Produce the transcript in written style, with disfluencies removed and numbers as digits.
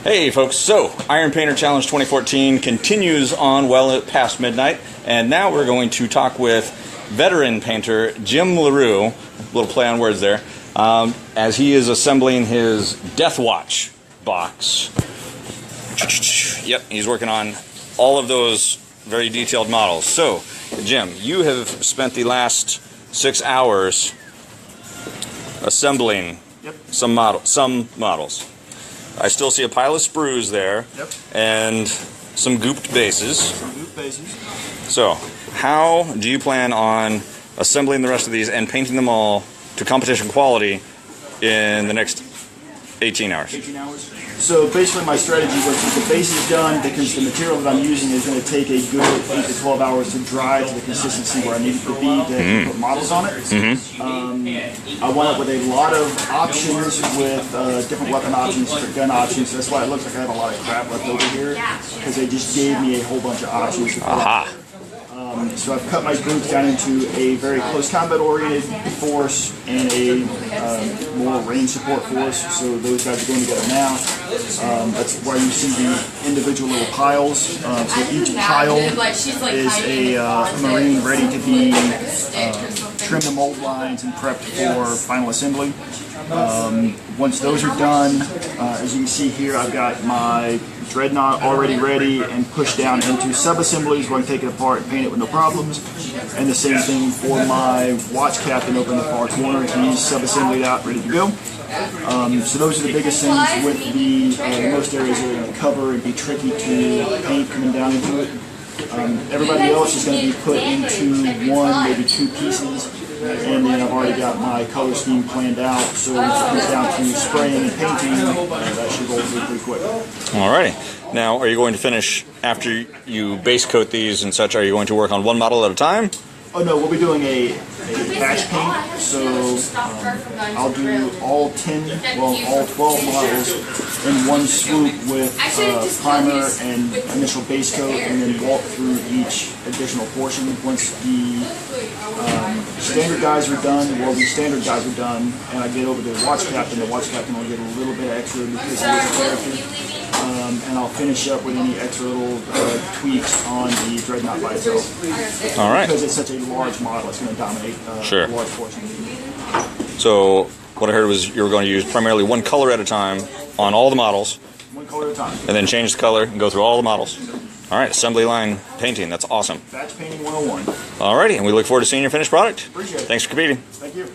Hey folks, so Iron Painter Challenge 2014 continues on well past midnight, and now we're going to talk with veteran painter Jim Roux, a little play on words there, as he is assembling his Death Watch box. Yep, he's working on all of those very detailed models. So, Jim, you have spent the last 6 hours assembling some models. I still see a pile of sprues there, and some gooped bases. So, how do you plan on assembling the rest of these and painting them all to competition quality in the next 18 hours? 18 hours. So basically my strategy was that the base is done because the material that I'm using is going to take a good 8 to 12 hours to dry to the consistency where I need it to be to put models on it. I went up with a lot of options with different weapon options, different gun options. That's why it looks like I have a lot of crap left over here, because they just gave me a whole bunch of options. So I've cut my groups down into a very close combat oriented force and a more range support force. So those guys are going together now. That's why you see the individual little piles. So each pile is a Marine ready to be trim the mold lines and prepped for final assembly. Once those are done, as you can see here, I've got my dreadnought already ready and pushed down into sub-assemblies where I can take it apart and paint it with no problems. And the same thing for my watch captain over in the far corner. He's sub-assemblied out, ready to go. So those are the biggest things with the most areas that are going to cover and be tricky to paint coming down into it. Everybody else is going to be put into one, maybe two pieces. And then I've already got my color scheme planned out, so when it comes down to spraying and painting, that should roll through pretty quick. Alrighty. Now, are you going to finish, after you base coat these and such, are you going to work on one model at a time? Oh no, we'll be doing a batch paint, so I'll do all 12 models in one swoop with primer and initial base coat, and then walk through each additional portion. Once the standard guys are done, and I get over to the watch captain will get a little bit extra because he is a character. And I'll finish up with any extra little tweaks on the dreadnought by itself. All right. Because it's such a large model, it's going to dominate a large portion of the game. So what I heard was you were going to use primarily one color at a time on all the models. One color at a time. And then change the color and go through all the models. All right, assembly line painting. That's awesome. Batch painting 101. All righty, and we look forward to seeing your finished product. Appreciate it. Thanks for competing. Thank you.